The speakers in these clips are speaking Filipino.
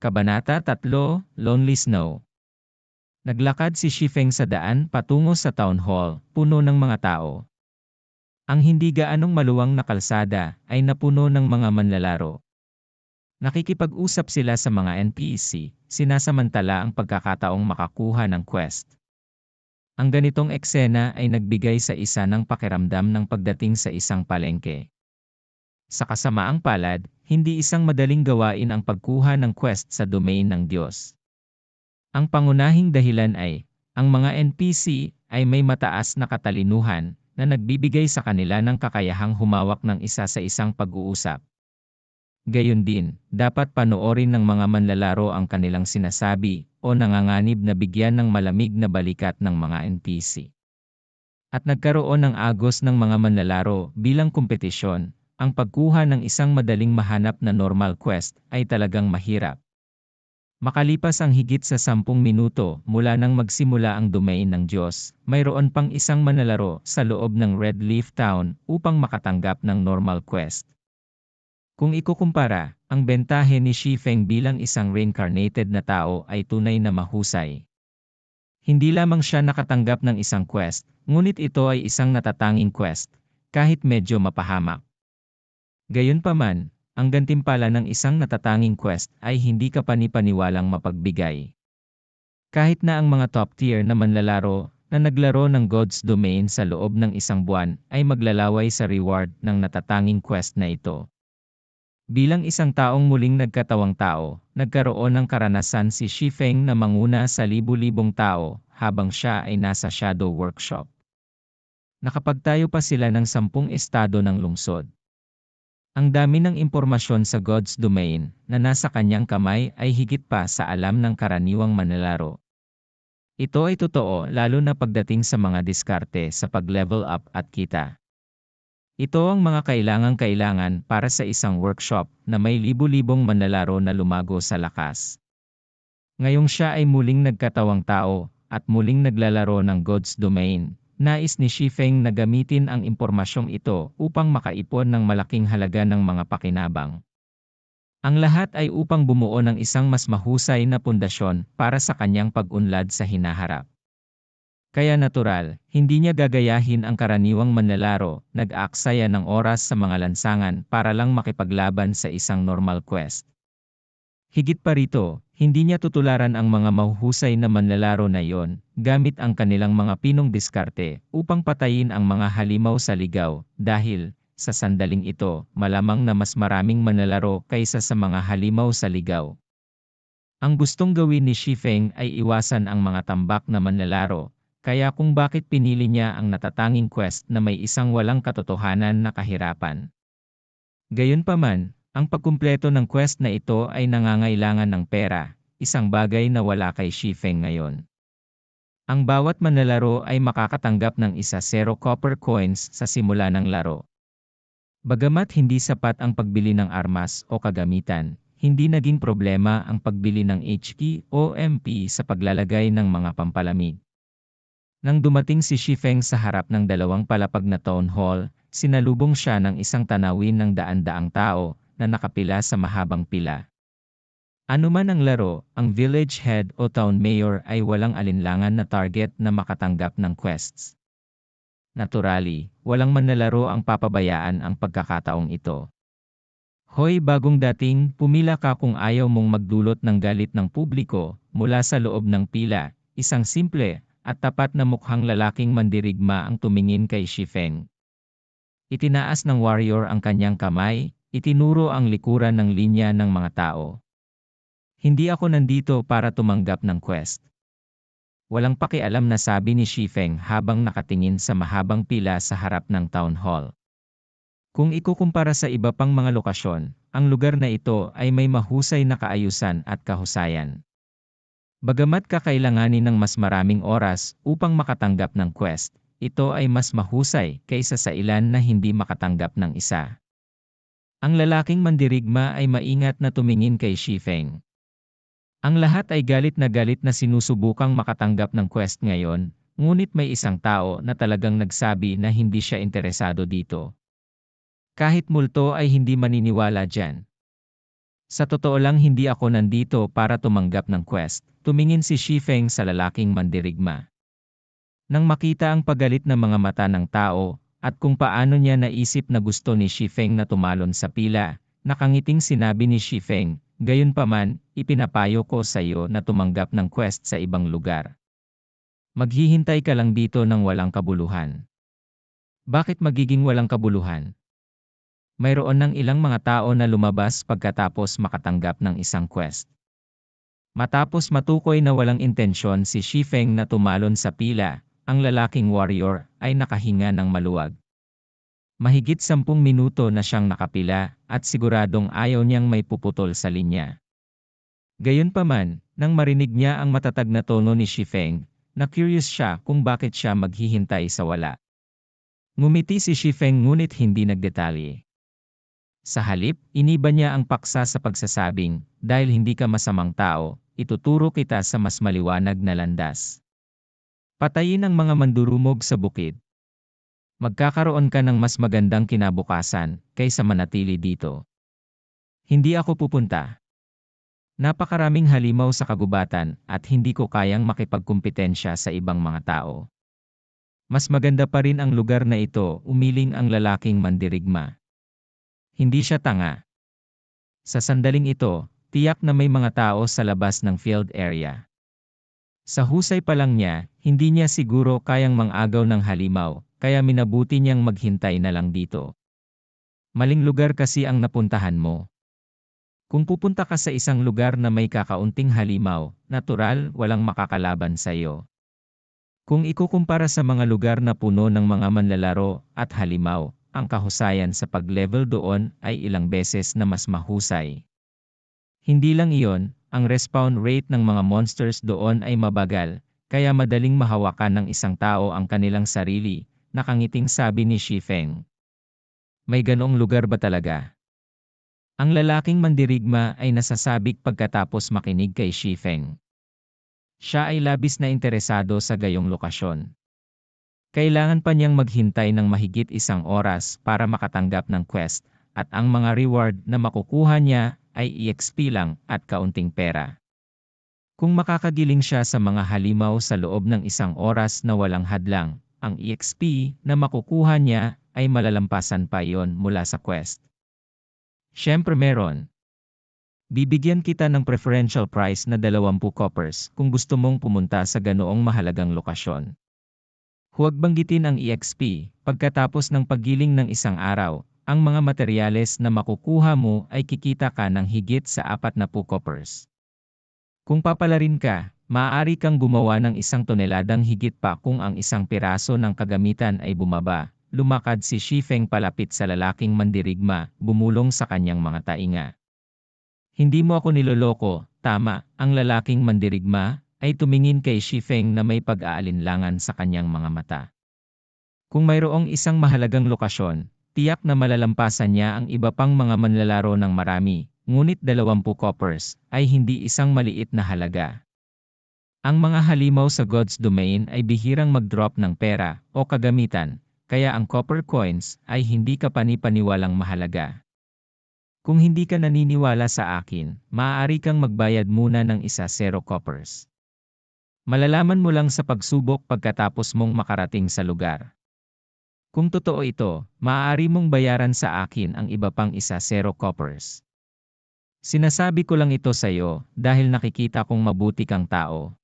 Kabanata 3, Lonely Snow. Naglakad si Shifeng sa daan patungo sa town hall, puno ng mga tao. Ang hindi gaanong maluwang na kalsada ay napuno ng mga manlalaro. Nakikipag-usap sila sa mga NPC, sinasamantala ang pagkakataong makakuha ng quest. Ang ganitong eksena ay nagbigay sa isa ng pakiramdam ng pagdating sa isang palengke. Sa kasamaang palad, hindi isang madaling gawain ang pagkuha ng quest sa domain ng Diyos. Ang pangunahing dahilan ay, ang mga NPC ay may mataas na katalinuhan na nagbibigay sa kanila ng kakayahang humawak ng isa sa isang pag-uusap. Gayon din, dapat panoorin ng mga manlalaro ang kanilang sinasabi o nanganganib na bigyan ng malamig na balikat ng mga NPC. At nagkaroon ng agos ng mga manlalaro bilang kompetisyon. Ang pagkuha ng isang madaling mahanap na normal quest ay talagang mahirap. Makalipas ang higit sa 10 minuto mula nang magsimula ang domain ng Diyos, mayroon pang isang manlalaro sa loob ng Red Leaf Town upang makatanggap ng normal quest. Kung ikukumpara, ang bentahe ni Shifeng bilang isang reincarnated na tao ay tunay na mahusay. Hindi lamang siya nakatanggap ng isang quest, ngunit ito ay isang natatanging quest, kahit medyo mapahamak. Gayunpaman, ang gantimpala ng isang natatanging quest ay hindi kapani-paniwalang mapagbigay. Kahit na ang mga top-tier na manlalaro na naglaro ng God's Domain sa loob ng isang buwan ay maglalaway sa reward ng natatanging quest na ito. Bilang isang taong muling nagkatawang tao, nagkaroon ng karanasan si Shifeng na manguna sa libu-libong tao habang siya ay nasa Shadow Workshop. Nakapagtayo pa sila ng 10 estado ng lungsod. Ang dami ng impormasyon sa God's Domain na nasa kanyang kamay ay higit pa sa alam ng karaniwang manlalaro. Ito ay totoo lalo na pagdating sa mga diskarte sa pag-level up at kita. Ito ang mga kailangan para sa isang workshop na may libu-libong manlalaro na lumago sa lakas. Ngayong siya ay muling nagkatawang tao at muling naglalaro ng God's Domain. Nais ni Shifeng na gamitin ang impormasyong ito upang makaipon ng malaking halaga ng mga pakinabang. Ang lahat ay upang bumuo ng isang mas mahusay na pundasyon para sa kanyang pag-unlad sa hinaharap. Kaya natural, hindi niya gagayahin ang karaniwang manlalaro, nag-aaksaya ng oras sa mga lansangan para lang makipaglaban sa isang normal quest. Higit pa rito, hindi niya tutularan ang mga mahuhusay na manlalaro na iyon, gamit ang kanilang mga pinong diskarte, upang patayin ang mga halimaw sa ligaw, dahil, sa sandaling ito, malamang na mas maraming manlalaro kaysa sa mga halimaw sa ligaw. Ang gustong gawin ni Shifeng ay iwasan ang mga tambak na manlalaro, kaya kung bakit pinili niya ang natatanging quest na may isang walang katotohanan na kahirapan. Gayunpaman, ang pagkumpleto ng quest na ito ay nangangailangan ng pera, isang bagay na wala kay Shifeng ngayon. Ang bawat manlalaro ay makakatanggap ng 0 copper coins sa simula ng laro. Bagamat hindi sapat ang pagbili ng armas o kagamitan, hindi naging problema ang pagbili ng HP o MP sa paglalagay ng mga pampalamig. Nang dumating si Shifeng sa harap ng 2 palapag na town hall, sinalubong siya ng isang tanawin ng daan-daang tao na nakapila sa mahabang pila. Ano man ang laro, ang village head o town mayor ay walang alinlangan na target na makatanggap ng quests. Naturally, walang manlalaro ang papabayaan ang pagkakataong ito. Hoy bagong dating, pumila ka kung ayaw mong magdulot ng galit ng publiko mula sa loob ng pila, isang simple at tapat na mukhang lalaking mandirigma ang tumingin kay Shifeng. Itinaas ng warrior ang kanyang kamay, itinuro ang likuran ng linya ng mga tao. Hindi ako nandito para tumanggap ng quest. Walang pakialam na sabi ni Shifeng habang nakatingin sa mahabang pila sa harap ng town hall. Kung ikukumpara sa iba pang mga lokasyon, ang lugar na ito ay may mahusay na kaayusan at kahusayan. Bagamat kakailanganin ng mas maraming oras upang makatanggap ng quest, ito ay mas mahusay kaysa sa ilan na hindi makatanggap ng isa. Ang lalaking mandirigma ay maingat na tumingin kay Shifeng. Ang lahat ay galit na sinusubukang makatanggap ng quest ngayon, ngunit may isang tao na talagang nagsabi na hindi siya interesado dito. Kahit multo ay hindi maniniwala dyan. Sa totoo lang hindi ako nandito para tumanggap ng quest, tumingin si Shifeng sa lalaking mandirigma. Nang makita ang paggalit ng mga mata ng tao, at kung paano niya naisip na gusto ni Shifeng na tumalon sa pila, nakangiting sinabi ni Shifeng, "Gayunpaman, ipinapayo ko sa iyo na tumanggap ng quest sa ibang lugar. Maghihintay ka lang dito ng walang kabuluhan." Bakit magiging walang kabuluhan? Mayroon ng ilang mga tao na lumabas pagkatapos makatanggap ng isang quest. Matapos matukoy na walang intensyon si Shifeng na tumalon sa pila, ang lalaking warrior ay nakahinga ng maluwag. Mahigit 10 minuto na siyang nakapila at siguradong ayaw niyang may puputol sa linya. Gayunpaman, nang marinig niya ang matatag na tono ni Shifeng, na-curious siya kung bakit siya maghihintay sa wala. Ngumiti si Shifeng ngunit hindi nagdetalye. Sa halip, iniba niya ang paksa sa pagsasabing, "Dahil hindi ka masamang tao, ituturo kita sa mas maliwanag na landas. Patayin ang mga mandurumog sa bukid. Magkakaroon ka ng mas magandang kinabukasan, kaysa manatili dito. Hindi ako pupunta. Napakaraming halimaw sa kagubatan, at hindi ko kayang makipagkumpetensya sa ibang mga tao. Mas maganda pa rin ang lugar na ito," umiling ang lalaking mandirigma. Hindi siya tanga. Sa sandaling ito, tiyak na may mga tao sa labas ng field area. Sa husay pa lang niya, hindi niya siguro kayang mang-agaw ng halimaw, kaya minabuti niyang maghintay na lang dito. Maling lugar kasi ang napuntahan mo. Kung pupunta ka sa isang lugar na may kakaunting halimaw, natural walang makakalaban sa iyo. Kung ikukumpara sa mga lugar na puno ng mga manlalaro at halimaw, ang kahusayan sa pag-level doon ay ilang beses na mas mahusay. Hindi lang iyon, ang respawn rate ng mga monsters doon ay mabagal, kaya madaling mahawakan ng isang tao ang kanilang sarili, nakangiting sabi ni Shifeng. May ganoong lugar ba talaga? Ang lalaking mandirigma ay nasasabik pagkatapos makinig kay Shifeng. Siya ay labis na interesado sa gayong lokasyon. Kailangan pa niyang maghintay ng mahigit 1 oras para makatanggap ng quest, at ang mga reward na makukuha niya ay EXP lang at kaunting pera. Kung makakagiling siya sa mga halimaw sa loob ng 1 oras na walang hadlang, ang EXP na makukuha niya ay malalampasan pa iyon mula sa quest. Siyempre meron. Bibigyan kita ng preferential price na 20 coppers kung gusto mong pumunta sa ganoong mahalagang lokasyon. Huwag banggitin ang EXP, pagkatapos ng paggiling ng 1 araw, ang mga materyales na makukuha mo ay kikita ka ng higit sa 40 coppers. Kung papalarin ka, maaari kang gumawa ng 1 toneladang higit pa kung ang 1 piraso ng kagamitan ay bumaba. Lumakad si Shifeng palapit sa lalaking mandirigma, bumulong sa kanyang mga tainga. "Hindi mo ako niloloko, tama," ang lalaking mandirigma ay tumingin kay Shifeng na may pag-aalinlangan sa kanyang mga mata. Kung mayroong isang mahalagang lokasyon, tiyak na malalampasan niya ang iba pang mga manlalaro ng marami, ngunit 20 coppers ay hindi isang maliit na halaga. Ang mga halimaw sa God's Domain ay bihirang mag-drop ng pera o kagamitan, kaya ang copper coins ay hindi kapani-paniwalang mahalaga. Kung hindi ka naniniwala sa akin, maaari kang magbayad muna ng 10 coppers. Malalaman mo lang sa pagsubok pagkatapos mong makarating sa lugar. Kung totoo ito, maaari mong bayaran sa akin ang iba pang 10 coppers. Sinasabi ko lang ito sa iyo dahil nakikita kong mabuti kang tao.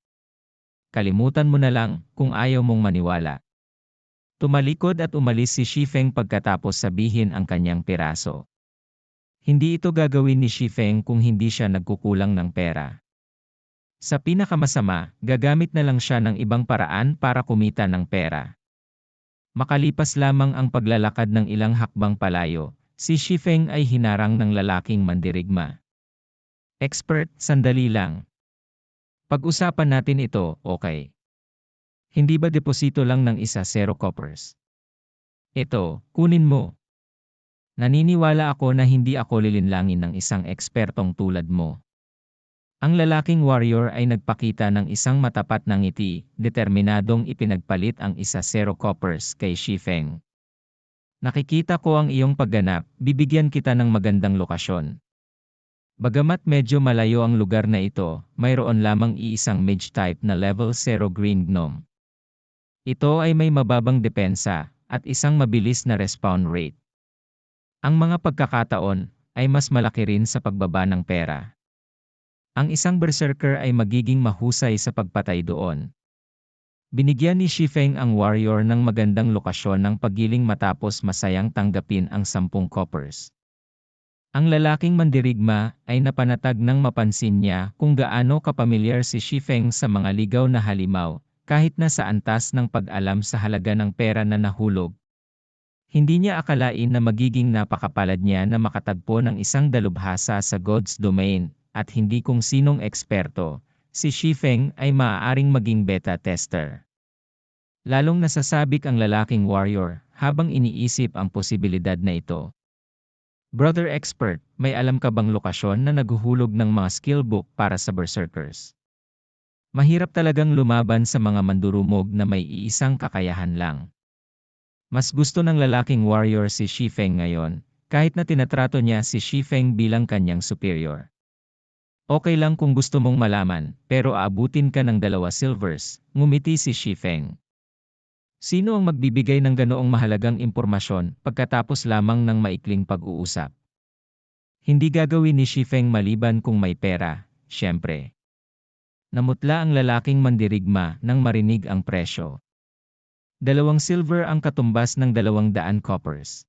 Kalimutan mo na lang kung ayaw mong maniwala. Tumalikod at umalis si Shifeng pagkatapos sabihin ang kanyang piraso. Hindi ito gagawin ni Shifeng kung hindi siya nagkukulang ng pera. Sa pinakamasama, gagamit na lang siya ng ibang paraan para kumita ng pera. Makalipas lamang ang paglalakad ng ilang hakbang palayo, si Shifeng ay hinarang ng lalaking mandirigma. "Expert, sandali lang. Pag-usapan natin ito, okay? Hindi ba deposito lang ng 10 coppers? Ito, kunin mo. Naniniwala ako na hindi ako lilinlangin ng isang ekspertong tulad mo." Ang lalaking warrior ay nagpakita ng isang matapat na ngiti, determinadong ipinagpalit ang 10 coppers kay Shifeng. "Nakikita ko ang iyong pagganap, bibigyan kita ng magandang lokasyon. Bagamat medyo malayo ang lugar na ito, mayroon lamang iisang mage type na level 0 green gnome. Ito ay may mababang depensa, at isang mabilis na respawn rate. Ang mga pagkakataon, ay mas malaki rin sa pagbaba ng pera. Ang isang berserker ay magiging mahusay sa pagpatay doon. Binigyan ni Shifeng ang warrior ng magandang lokasyon ng paggiling matapos masayang tanggapin ang 10 coppers. Ang lalaking mandirigma ay napanatag nang mapansin niya kung gaano kapamilyar si Shifeng sa mga ligaw na halimaw, kahit na sa antas ng pag-alam sa halaga ng pera na nahulog. Hindi niya akalain na magiging napakapalad niya na makatagpo ng isang dalubhasa sa God's Domain, at hindi kung sinong eksperto, si Shifeng ay maaaring maging beta tester. Lalong nasasabik ang lalaking warrior habang iniisip ang posibilidad na ito. Brother Expert, may alam ka bang lokasyon na naghuhulog ng mga skill book para sa berserkers? Mahirap talagang lumaban sa mga mandurumog na may iisang kakayahan lang. Mas gusto ng lalaking warrior si Shifeng ngayon, kahit na tinatrato niya si Shifeng bilang kanyang superior. Okay lang kung gusto mong malaman, pero aabutin ka ng 2 silvers, ngumiti si Shifeng. Sino ang magbibigay ng ganoong mahalagang impormasyon pagkatapos lamang ng maikling pag-uusap? Hindi gagawin ni Shifeng maliban kung may pera, syempre. Namutla ang lalaking mandirigma nang marinig ang presyo. 2 silver ang katumbas ng 200 coppers.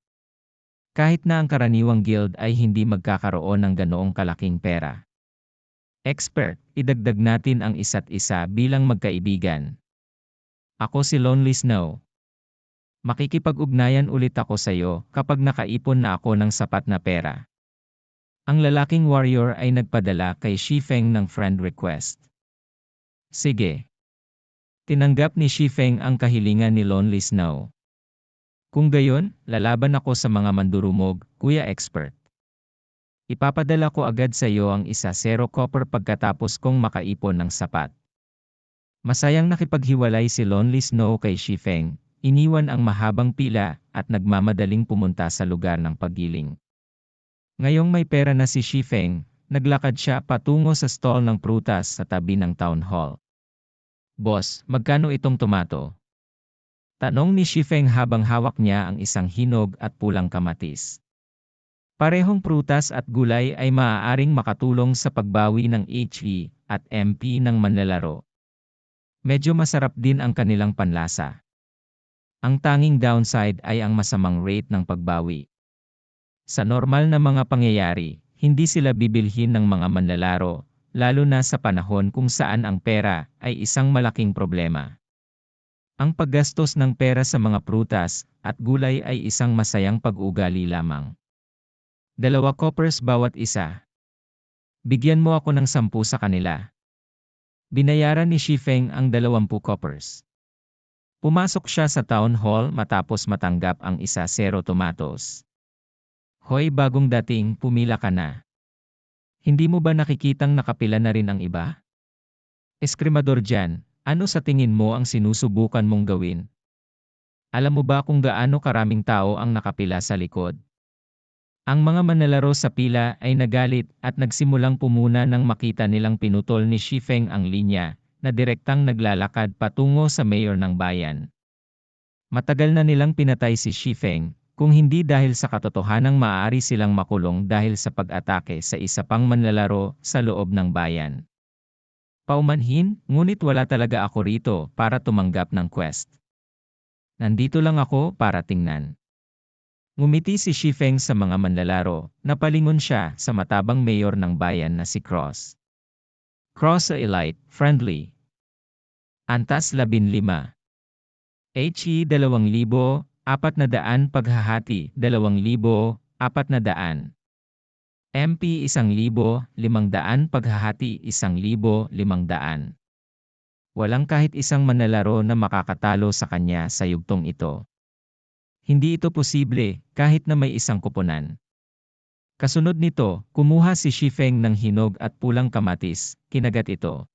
Kahit na ang karaniwang guild ay hindi magkakaroon ng ganoong kalaking pera. Expert, idagdag natin ang isa't isa bilang magkaibigan. Ako si Lonely Snow. Makikipag-ugnayan ulit ako sa iyo kapag nakaipon na ako ng sapat na pera. Ang lalaking warrior ay nagpadala kay Shifeng ng friend request. Sige. Tinanggap ni Shifeng ang kahilingan ni Lonely Snow. Kung gayon, lalaban ako sa mga mandurumog, Kuya Expert. Ipapadala ko agad sa iyo ang 0 copper pagkatapos kong makaipon ng sapat. Masayang nakipaghiwalay si Lonely Snow kay Shifeng, iniwan ang mahabang pila at nagmamadaling pumunta sa lugar ng paggiling. Ngayong may pera na si Shifeng, naglakad siya patungo sa stall ng prutas sa tabi ng town hall. Boss, magkano itong tomato? Tanong ni Shifeng habang hawak niya ang isang hinog at pulang kamatis. Parehong prutas at gulay ay maaaring makatulong sa pagbawi ng HE at MP ng manlalaro. Medyo masarap din ang kanilang panlasa. Ang tanging downside ay ang masamang rate ng pagbawi. Sa normal na mga pangyayari, hindi sila bibilhin ng mga manlalaro, lalo na sa panahon kung saan ang pera ay isang malaking problema. Ang paggastos ng pera sa mga prutas at gulay ay isang masayang pag-ugali lamang. 2 coppers bawat isa. Bigyan mo ako ng 10 sa kanila. Binayaran ni Shifeng ang 20 coppers. Pumasok siya sa town hall matapos matanggap ang 0 tomatoes. Hoy, bagong dating, pumila ka na. Hindi mo ba nakikitang nakapila na rin ang iba? Eskrimador dyan, ano sa tingin mo ang sinusubukan mong gawin? Alam mo ba kung gaano karaming tao ang nakapila sa likod? Ang mga manlalaro sa pila ay nagalit at nagsimulang pumuna nang makita nilang pinutol ni Shifeng ang linya, na direktang naglalakad patungo sa mayor ng bayan. Matagal na nilang pinatay si Shifeng, kung hindi dahil sa katotohanang maaari silang makulong dahil sa pag-atake sa isa pang manlalaro sa loob ng bayan. Paumanhin, ngunit wala talaga ako rito para tumanggap ng quest. Nandito lang ako para tingnan. Ngumiti si Shifeng sa mga manlalaro, napalingon siya sa matabang mayor ng bayan na si Cross. Cross sa elite, friendly. Antas 15. HE 2,000, 400 paghahati 2,000, 400. MP 1,000, 500 paghahati 1,500. Walang kahit isang manlalaro na makakatalo sa kanya sa yugtong ito. Hindi ito posible, kahit na may isang kuponan. Kasunod nito, kumuha si Shifeng ng hinog at pulang kamatis, kinagat ito.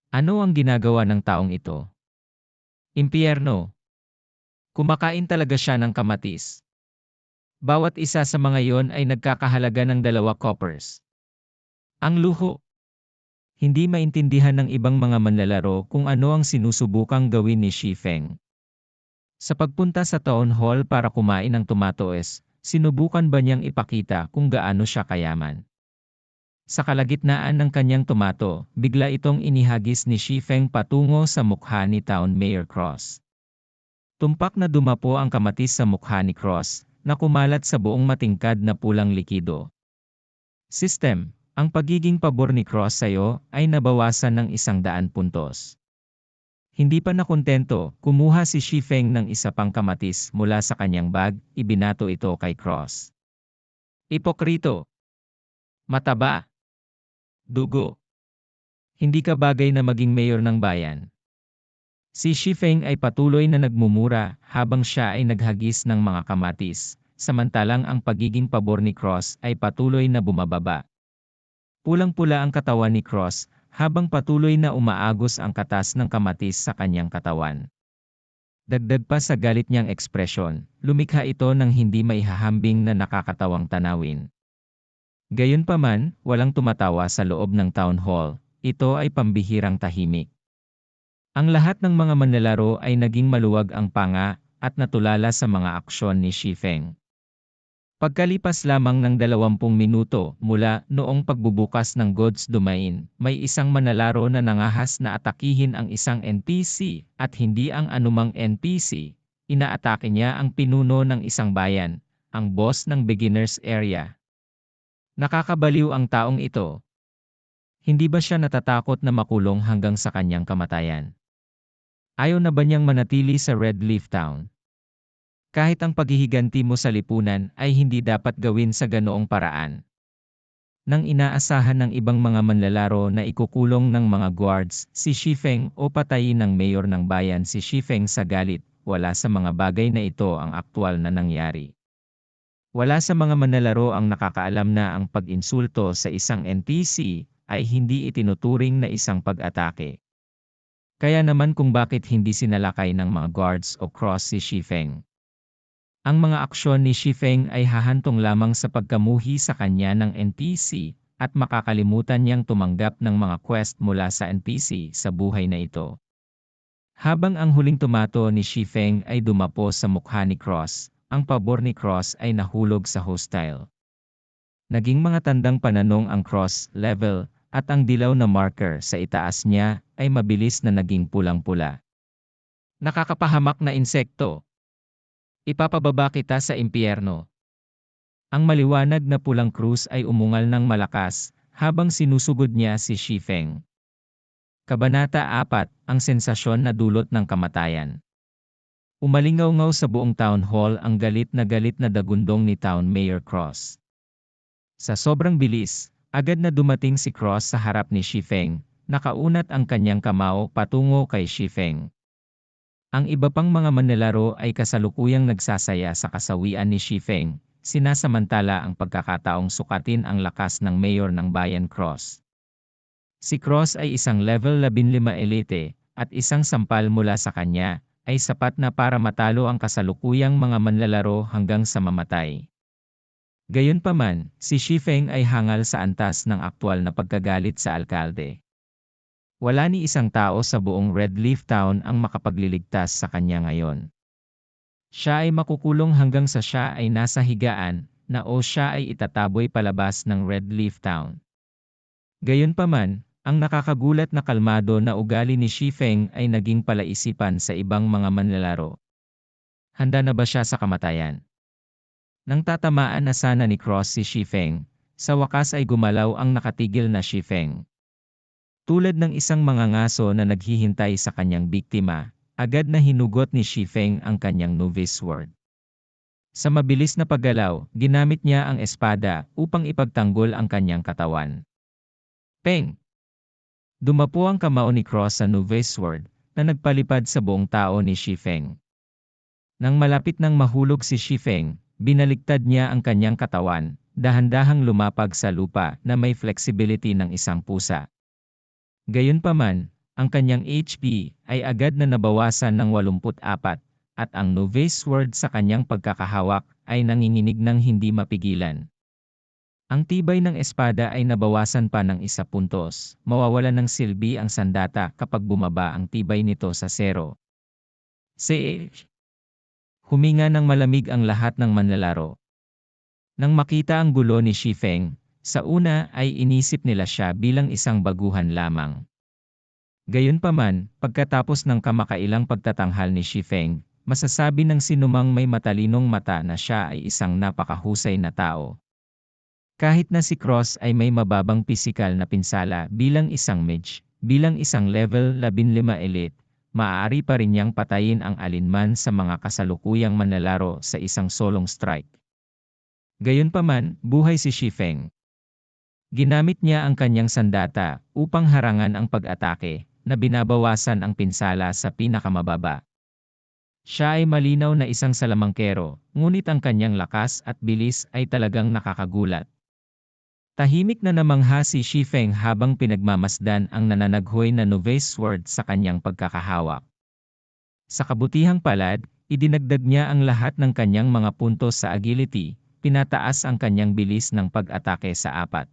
Ano ang ginagawa ng taong ito? Impyerno. Kumakain talaga siya ng kamatis. Bawat isa sa mga yon ay nagkakahalaga ng 2 coppers. Ang luho. Hindi maintindihan ng ibang mga manlalaro kung ano ang sinusubukang gawin ni Shifeng. Sa pagpunta sa town hall para kumain ng tomatoes, sinubukan ba niyang ipakita kung gaano siya kayaman? Sa kalagitnaan ng kanyang tomato, bigla itong inihagis ni Shifeng patungo sa mukha ni Town Mayor Cross. Tumpak na dumapo ang kamatis sa mukha ni Cross, na kumalat sa buong matingkad na pulang likido. System, ang pagiging pabor ni Cross sa'yo ay nabawasan ng 100 puntos. Hindi pa nakontento, kumuha si Shifeng ng isa pang kamatis mula sa kanyang bag, ibinato ito kay Cross. Ipokrito. Mataba. Dugo. Hindi ka bagay na maging mayor ng bayan. Si Shifeng ay patuloy na nagmumura habang siya ay naghagis ng mga kamatis, samantalang ang pagiging pabor ni Cross ay patuloy na bumababa. Pulang-pula ang katawan ni Cross, habang patuloy na umaagos ang katas ng kamatis sa kanyang katawan. Dagdag pa sa galit niyang ekspresyon, lumikha ito ng hindi maihahambing na nakakatawang tanawin. Gayunpaman, walang tumatawa sa loob ng town hall, ito ay pambihirang tahimik. Ang lahat ng mga manlalaro ay naging maluwag ang panga at natulala sa mga aksyon ni Shifeng. Pagkalipas lamang ng 20 minuto mula noong pagbubukas ng God's Domain, may isang manlalaro na nangahas na atakihin ang isang NPC at hindi ang anumang NPC. Inaatake niya ang pinuno ng isang bayan, ang boss ng beginner's area. Nakakabaliw ang taong ito. Hindi ba siya natatakot na makulong hanggang sa kanyang kamatayan? Ayaw na ba niyang manatili sa Red Leaf Town? Kahit ang paghihiganti mo sa lipunan ay hindi dapat gawin sa ganoong paraan. Nang inaasahan ng ibang mga manlalaro na ikukulong ng mga guards si Shifeng o patayin ng mayor ng bayan si Shifeng sa galit, wala sa mga bagay na ito ang aktwal na nangyari. Wala sa mga manlalaro ang nakakaalam na ang pag-insulto sa isang NPC ay hindi itinuturing na isang pag-atake. Kaya naman kung bakit hindi sinalakay ng mga guards o cross si Shifeng. Ang mga aksyon ni Shifeng ay hahantong lamang sa pagkamuhi sa kanya ng NPC at makakalimutan niyang tumanggap ng mga quest mula sa NPC sa buhay na ito. Habang ang huling tumato ni Shifeng ay dumapo sa mukha ni Cross, ang pabor ni Cross ay nahulog sa hostile. Naging mga tandang pananong ang Cross level at ang dilaw na marker sa itaas niya ay mabilis na naging pulang-pula. Nakakapahamak na insekto. Ipapababa kita sa impyerno. Ang maliwanag na pulang krus ay umungal ng malakas, habang sinusugod niya si Shifeng. Kabanata 4, ang sensasyon na dulot ng kamatayan. Umalingaw-ngaw sa buong town hall ang galit na dagundong ni Town Mayor Cross. Sa sobrang bilis, agad na dumating si Cross sa harap ni Shifeng, nakaunat ang kanyang kamao patungo kay Shifeng. Ang iba pang mga manlalaro ay kasalukuyang nagsasaya sa kasawian ni Shifeng, sinasamantala ang pagkakataong sukatin ang lakas ng mayor ng Bayan Cross. Si Cross ay isang level 15 elite, at isang sampal mula sa kanya, ay sapat na para matalo ang kasalukuyang mga manlalaro hanggang sa mamatay. Gayunpaman, si Shifeng ay hangal sa antas ng aktwal na pagkagalit sa alkalde. Wala ni isang tao sa buong Red Leaf Town ang makapagliligtas sa kanya ngayon. Siya ay makukulong hanggang sa siya ay nasa higaan, na o siya ay itataboy palabas ng Red Leaf Town. Gayunpaman, ang nakakagulat na kalmado na ugali ni Shifeng ay naging palaisipan sa ibang mga manlalaro. Handa na ba siya sa kamatayan? Nang tatamaan na sana ni Cross si Shifeng, sa wakas ay gumalaw ang nakatigil na Shifeng. Tulad ng isang mangangaso na naghihintay sa kanyang biktima, agad na hinugot ni Shifeng ang kanyang novice sword. Sa mabilis na paggalaw, ginamit niya ang espada upang ipagtanggol ang kanyang katawan. Peng! Dumapo ang kamao ni Cross sa novice sword, na nagpalipad sa buong tao ni Shifeng. Nang malapit nang mahulog si Shifeng, binaligtad niya ang kanyang katawan, dahan-dahang lumapag sa lupa na may flexibility ng isang pusa. Gayunpaman, ang kanyang HP ay agad na nabawasan ng 84, at ang novice sword sa kanyang pagkakahawak ay nanginginig ng hindi mapigilan. Ang tibay ng espada ay nabawasan pa ng 1 puntos. Mawawalan ng silbi ang sandata kapag bumaba ang tibay nito sa 0. CH. Huminga ng malamig ang lahat ng manlalaro. Nang makita ang gulo ni Shifeng, sa una ay inisip nila siya bilang isang baguhan lamang. Gayunpaman, pagkatapos ng kamakailang pagtatanghal ni Shifeng, masasabi ng sinumang may matalinong mata na siya ay isang napakahusay na tao. Kahit na si Cross ay may mababang pisikal na pinsala bilang isang mage, bilang isang level 15 elite, maaari pa rin niyang patayin ang alinman sa mga kasalukuyang manlalaro sa isang solong strike. Gayunpaman, buhay si Shifeng. Ginamit niya ang kanyang sandata upang harangan ang pag-atake na binabawasan ang pinsala sa pinakamababa. Siya ay malinaw na isang salamangkero, ngunit ang kanyang lakas at bilis ay talagang nakakagulat. Tahimik na namangha si Shifeng habang pinagmamasdan ang nananaghoy na novice sword sa kanyang pagkakahawak. Sa kabutihang palad, idinagdag niya ang lahat ng kanyang mga puntos sa agility, pinataas ang kanyang bilis ng pag-atake sa 4.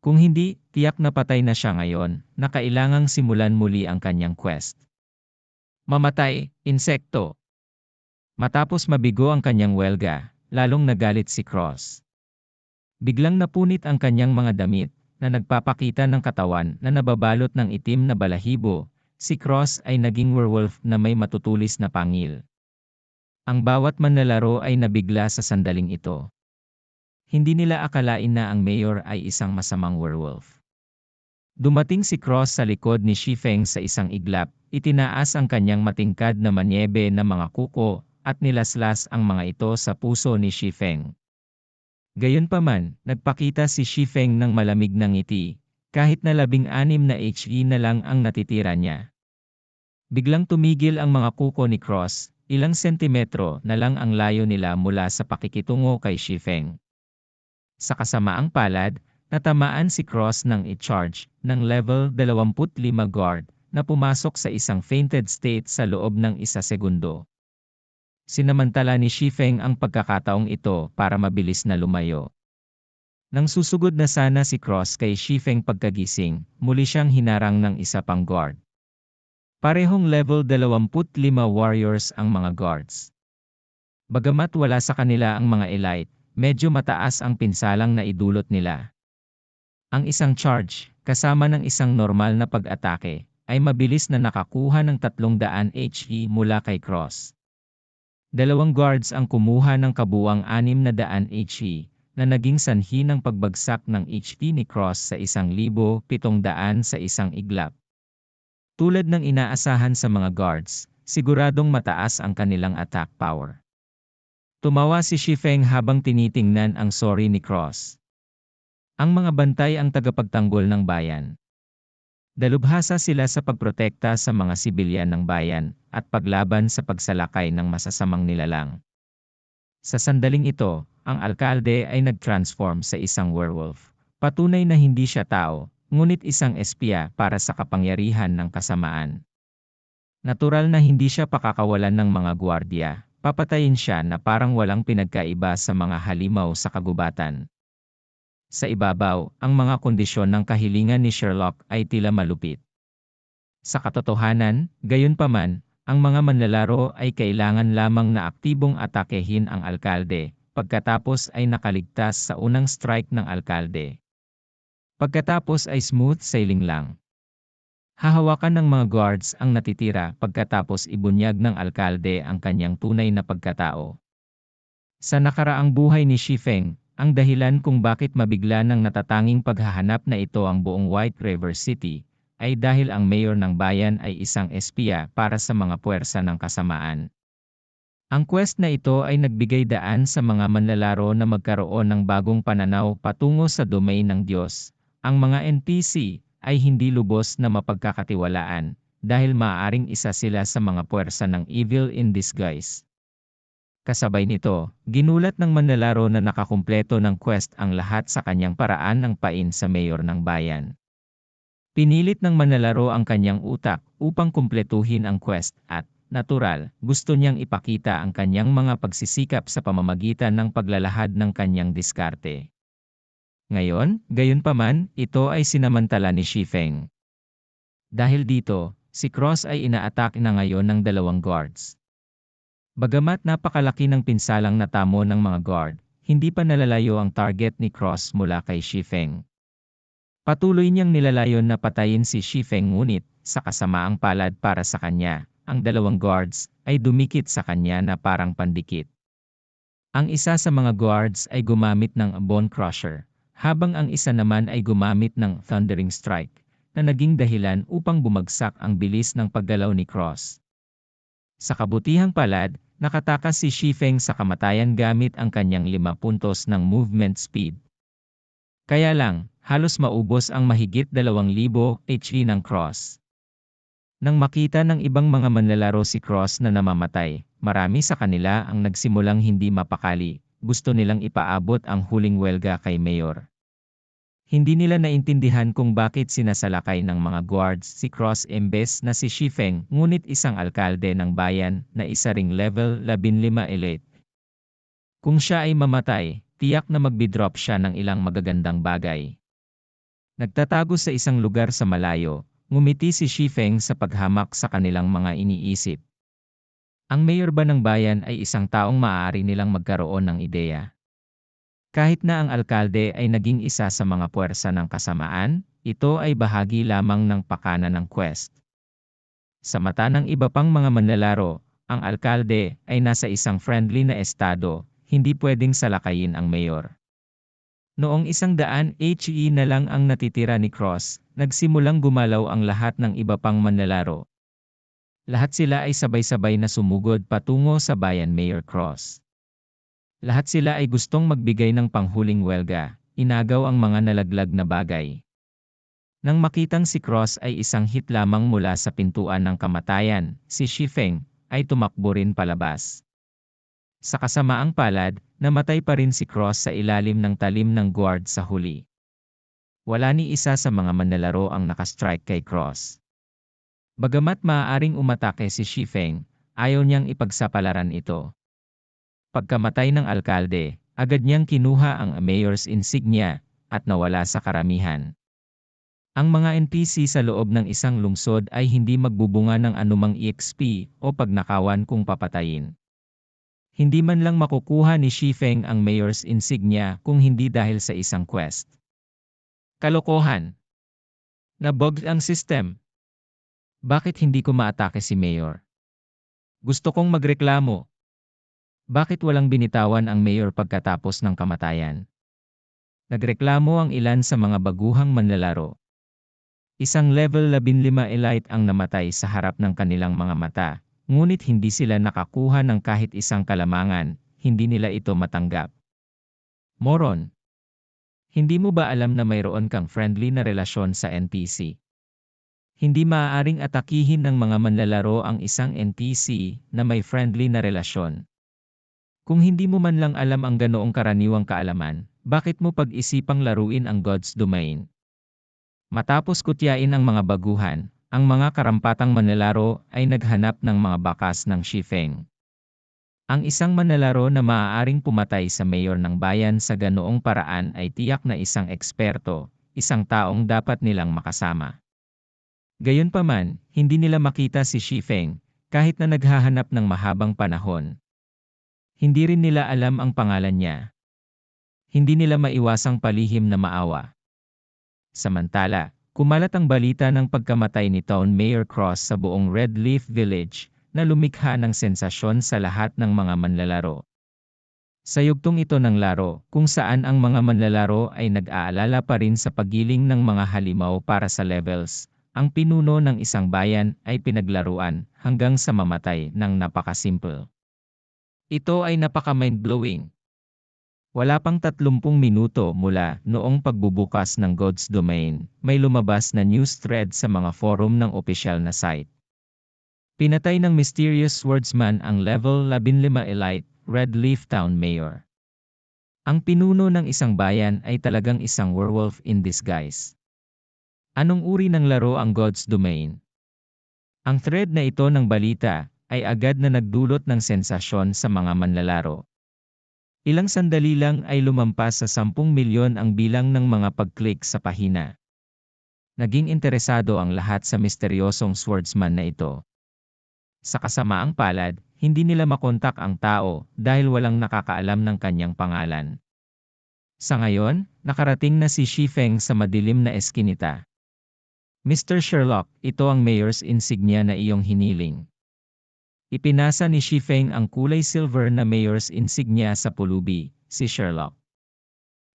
Kung hindi, tiyak na patay na siya ngayon, na kailangang simulan muli ang kanyang quest. Mamatay, insekto! Matapos mabigo ang kanyang welga, lalong nagalit si Cross. Biglang napunit ang kanyang mga damit, na nagpapakita ng katawan na nababalot ng itim na balahibo. Si Cross ay naging werewolf na may matutulis na pangil. Ang bawat manlalaro ay nabigla sa sandaling ito. Hindi nila akalain na ang mayor ay isang masamang werewolf. Dumating si Cross sa likod ni Shifeng sa isang iglap, itinaas ang kanyang matingkad na manyebe na mga kuko, at nilaslas ang mga ito sa puso ni Shifeng. Gayunpaman, nagpakita si Shifeng ng malamig na ngiti, kahit na 16 na HE na lang ang natitira niya. Biglang tumigil ang mga kuko ni Cross, ilang sentimetro na lang ang layo nila mula sa pakikitungo kay Shifeng. Sa kasamaang palad, natamaan si Cross ng i-charge ng level 25 guard na pumasok sa isang fainted state sa loob ng 1 segundo. Sinamantala ni Shifeng ang pagkakataong ito para mabilis na lumayo. Nang susugod na sana si Cross kay Shifeng pagkagising, muli siyang hinarang ng isa pang guard. Parehong level 25 warriors ang mga guards. Bagamat wala sa kanila ang mga elite, medyo mataas ang pinsalang na idulot nila. Ang isang charge, kasama ng isang normal na pag-atake, ay mabilis na nakakuha ng 300 HE mula kay Cross. 2 guards ang kumuha ng kabuuang 600 HE, na naging sanhi ng pagbagsak ng HP ni Cross sa 1,700 sa isang iglap. Tulad ng inaasahan sa mga guards, siguradong mataas ang kanilang attack power. Tumawa si Shifeng habang tinitingnan ang sorry ni Cross. Ang mga bantay ang tagapagtanggol ng bayan. Dalubhasa sila sa pagprotekta sa mga sibilyan ng bayan at paglaban sa pagsalakay ng masasamang nilalang. Sa sandaling ito, ang alkalde ay nag-transform sa isang werewolf. Patunay na hindi siya tao, ngunit isang espiya para sa kapangyarihan ng kasamaan. Natural na hindi siya pakakawalan ng mga gwardiya, papatayin siya na parang walang pinagkaiba sa mga halimaw sa kagubatan. Sa ibabaw, ang mga kondisyon ng kahilingan ni Sherlock ay tila malupit. Sa katotohanan, gayunpaman, ang mga manlalaro ay kailangan lamang na aktibong atakehin ang alkalde, pagkatapos ay nakaligtas sa unang strike ng alkalde. Pagkatapos ay smooth sailing lang. Hahawakan ng mga guards ang natitira pagkatapos ibunyag ng alkalde ang kanyang tunay na pagkatao. Sa nakaraang buhay ni Shifeng, ang dahilan kung bakit mabigla ng natatanging paghahanap na ito ang buong White River City, ay dahil ang mayor ng bayan ay isang espiya para sa mga puwersa ng kasamaan. Ang quest na ito ay nagbigay daan sa mga manlalaro na magkaroon ng bagong pananaw patungo sa domain ng Diyos. Ang mga NPC ay hindi lubos na mapagkakatiwalaan, dahil maaaring isa sila sa mga puwersa ng evil in disguise. Kasabay nito, ginulat ng manlalaro na nakakumpleto ng quest ang lahat sa kanyang paraan ng pain sa mayor ng bayan. Pinilit ng manlalaro ang kanyang utak upang kumpletuhin ang quest at, natural, gusto niyang ipakita ang kanyang mga pagsisikap sa pamamagitan ng paglalahad ng kanyang diskarte. Ngayon, gayunpaman, ito ay sinamantala ni Shifeng. Dahil dito, si Cross ay ina-attack na ngayon ng dalawang guards. Bagamat napakalaki ng pinsalang natamo ng mga guard, hindi pa nalalayo ang target ni Cross mula kay Shifeng. Patuloy niyang nilalayon na patayin si Shifeng ngunit, sa kasamaang palad para sa kanya, ang dalawang guards ay dumikit sa kanya na parang pandikit. Ang isa sa mga guards ay gumamit ng Bone Crusher, habang ang isa naman ay gumamit ng Thundering Strike, na naging dahilan upang bumagsak ang bilis ng paggalaw ni Cross. Sa kabutihang palad, nakatakas si Shifeng sa kamatayan gamit ang kanyang 5 puntos ng movement speed. Kaya lang, halos maubos ang mahigit 2,000 HP ng Cross. Nang makita ng ibang mga manlalaro si Cross na namamatay, marami sa kanila ang nagsimulang hindi mapakali, gusto nilang ipaabot ang huling welga kay Mayor. Hindi nila naintindihan kung bakit sinasalakay ng mga guards si Cross imbes na si Shifeng, ngunit isang alkalde ng bayan na isa ring level 15 elite. Kung siya ay mamatay, tiyak na magbi-drop siya ng ilang magagandang bagay. Nagtatago sa isang lugar sa malayo, ngumiti si Shifeng sa paghamak sa kanilang mga iniisip. Ang mayor ba ng bayan ay isang taong maaari nilang magkaroon ng ideya? Kahit na ang alkalde ay naging isa sa mga puwersa ng kasamaan, ito ay bahagi lamang ng pakana ng quest. Sa mata ng iba pang mga manlalaro, ang alkalde ay nasa isang friendly na estado, hindi pwedeng salakayin ang mayor. Noong 100 HE na lang ang natitira ni Cross, nagsimulang gumalaw ang lahat ng iba pang manlalaro. Lahat sila ay sabay-sabay na sumugod patungo sa bayan Mayor Cross. Lahat sila ay gustong magbigay ng panghuling welga, inagaw ang mga nalaglag na bagay. Nang makitang si Cross ay isang hit lamang mula sa pintuan ng kamatayan, si Shifeng ay tumakbo rin palabas. Sa kasamaang palad, namatay pa rin si Cross sa ilalim ng talim ng guard sa huli. Wala ni isa sa mga manlalaro ang nakastrike kay Cross. Bagamat maaaring umatake si Shifeng, ayaw niyang ipagsapalaran ito. Pagkamatay ng alkalde, agad niyang kinuha ang mayor's insignia at nawala sa karamihan. Ang mga NPC sa loob ng isang lungsod ay hindi magbubunga ng anumang EXP o pagnakawan kung papatayin. Hindi man lang makukuha ni Shifeng ang mayor's insignia kung hindi dahil sa isang quest. Kalokohan. Nabog ang system. Bakit hindi ko maatake si Mayor? Gusto kong magreklamo. Bakit walang binitawan ang mayor pagkatapos ng kamatayan? Nagreklamo ang ilan sa mga baguhang manlalaro. Isang level 15 elite ang namatay sa harap ng kanilang mga mata, ngunit hindi sila nakakuha ng kahit isang kalamangan, hindi nila ito matanggap. Moron! Hindi mo ba alam na mayroon kang friendly na relasyon sa NPC? Hindi maaaring atakihin ng mga manlalaro ang isang NPC na may friendly na relasyon. Kung hindi mo man lang alam ang ganoong karaniwang kaalaman, bakit mo pag-isipang laruin ang God's Domain? Matapos kutyain ang mga baguhan, ang mga karampatang manlalaro ay naghanap ng mga bakas ng Shifeng. Ang isang manlalaro na maaaring pumatay sa mayor ng bayan sa ganoong paraan ay tiyak na isang eksperto, isang taong dapat nilang makasama. Gayunpaman, hindi nila makita si Shifeng, kahit na naghahanap ng mahabang panahon. Hindi rin nila alam ang pangalan niya. Hindi nila maiwasang palihim na maawa. Samantala, kumalat ang balita ng pagkamatay ni Town Mayor Cross sa buong Red Leaf Village, na lumikha ng sensasyon sa lahat ng mga manlalaro. Sa yugtong ito ng laro, kung saan ang mga manlalaro ay nag-aalala pa rin sa pagiling ng mga halimaw para sa levels, ang pinuno ng isang bayan ay pinaglaruan hanggang sa mamatay ng napakasimple. Ito ay napaka-mind-blowing. Wala pang 30 minuto mula noong pagbubukas ng God's Domain, may lumabas na news thread sa mga forum ng opisyal na site. Pinatay ng Mysterious Swordsman ang level 15 elite, Red Leaf Town Mayor. Ang pinuno ng isang bayan ay talagang isang werewolf in disguise. Anong uri ng laro ang God's Domain? Ang thread na ito ng balita ay agad na nagdulot ng sensasyon sa mga manlalaro. Ilang sandali lang ay lumampas sa 10 milyon ang bilang ng mga pag-click sa pahina. Naging interesado ang lahat sa misteryosong swordsman na ito. Sa kasamaang palad, hindi nila makontak ang tao dahil walang nakakaalam ng kanyang pangalan. Sa ngayon, nakarating na si Shifeng sa madilim na eskinita. Mr. Sherlock, ito ang mayor's insignia na iyong hiniling. Ipinasa ni Shifeng ang kulay silver na mayor's insignia sa pulubi, si Sherlock.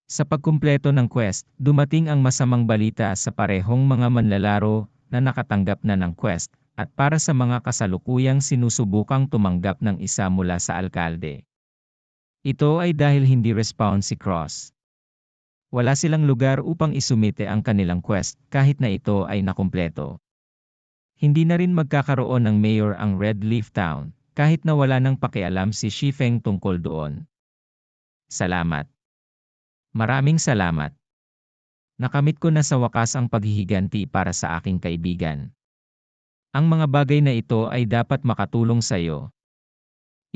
Sa pagkumpleto ng quest, dumating ang masamang balita sa parehong mga manlalaro na nakatanggap na ng quest, at para sa mga kasalukuyang sinusubukang tumanggap ng isa mula sa alkalde. Ito ay dahil hindi respawn si Cross. Wala silang lugar upang isumite ang kanilang quest kahit na ito ay nakumpleto. Hindi na rin magkakaroon ng mayor ang Red Leaf Town, kahit na wala nang pakialam si Shifeng tungkol doon. Salamat. Maraming salamat. Nakamit ko na sa wakas ang paghihiganti para sa aking kaibigan. Ang mga bagay na ito ay dapat makatulong sa iyo.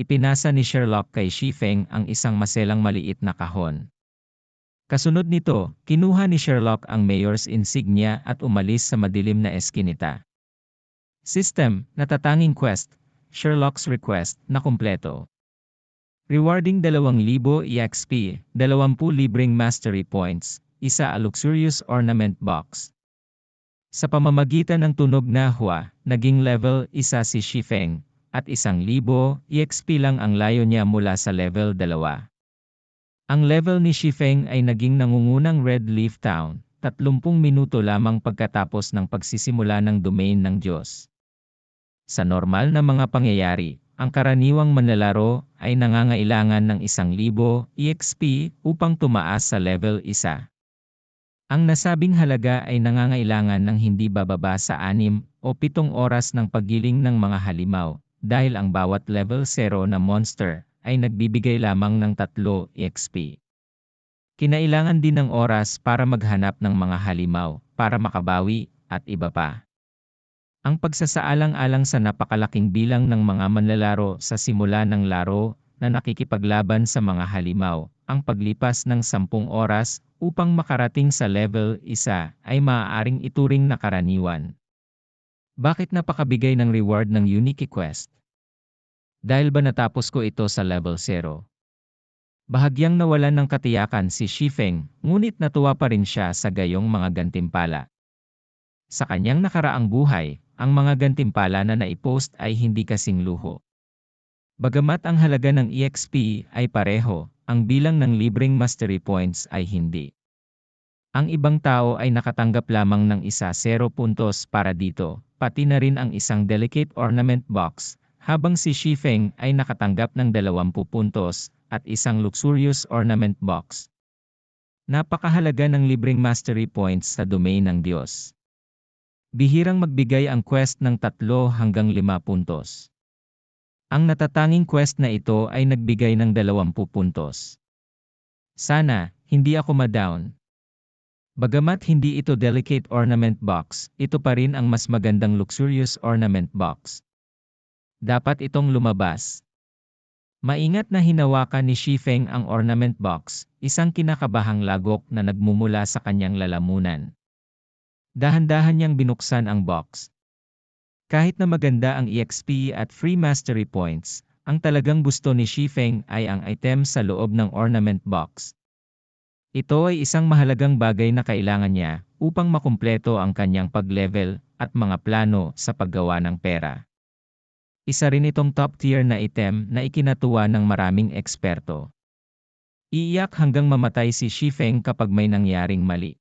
Ipinasa ni Sherlock kay Shifeng ang isang maselang maliit na kahon. Kasunod nito, kinuha ni Sherlock ang mayor's insignia at umalis sa madilim na eskinita. System, natatanging quest, Sherlock's request, na kumpleto. Rewarding 2,000 EXP, 20 libreng mastery points, isa a luxurious ornament box. Sa pamamagitan ng tunog na hua, naging level 1 si Shifeng, at 1,000 EXP lang ang layo niya mula sa level 2. Ang level ni Shifeng ay naging nangungunang Red Leaf Town, 30 minuto lamang pagkatapos ng pagsisimula ng domain ng Diyos. Sa normal na mga pangyayari, ang karaniwang manlalaro ay nangangailangan ng 1,000 EXP upang tumaas sa level 1. Ang nasabing halaga ay nangangailangan ng hindi bababa sa 6 o 7 oras ng paggiling ng mga halimaw, dahil ang bawat level 0 na monster ay nagbibigay lamang ng 3 EXP. Kinailangan din ng oras para maghanap ng mga halimaw, para makabawi, at iba pa. Ang pagsasaalang-alang sa napakalaking bilang ng mga manlalaro sa simula ng laro na nakikipaglaban sa mga halimaw, ang paglipas ng 10 oras upang makarating sa level 1 ay maaaring ituring na karaniwan. Bakit napakabigay ng reward ng unique quest? Dahil ba natapos ko ito sa level 0? Bahagyang nawalan ng katiyakan si Shifeng, ngunit natuwa pa rin siya sa gayong mga gantimpala. Sa kanyang nakaraang buhay, ang mga gantimpala na naipost ay hindi kasing luho. Bagamat ang halaga ng EXP ay pareho, ang bilang ng libreng mastery points ay hindi. Ang ibang tao ay nakatanggap lamang ng 0 puntos para dito, pati na rin ang isang delicate ornament box, habang si Shifeng ay nakatanggap ng 20 puntos at isang luxurious ornament box. Napakahalaga ng libreng mastery points sa domain ng Diyos. Bihirang magbigay ang quest ng 3 hanggang 5 puntos. Ang natatanging quest na ito ay nagbigay ng 20 puntos. Sana, hindi ako ma-down. Bagamat hindi ito delicate ornament box, ito pa rin ang mas magandang luxurious ornament box. Dapat itong lumabas. Maingat na hinawakan ni Shifeng ang ornament box, isang kinakabahang lagok na nagmumula sa kanyang lalamunan. Dahan-dahan niyang binuksan ang box. Kahit na maganda ang EXP at free mastery points, ang talagang gusto ni Shifeng ay ang item sa loob ng ornament box. Ito ay isang mahalagang bagay na kailangan niya upang makumpleto ang kanyang pag-level at mga plano sa paggawa ng pera. Isa rin itong top tier na item na ikinatuwa ng maraming eksperto. Iiyak hanggang mamatay si Shifeng kapag may nangyaring mali.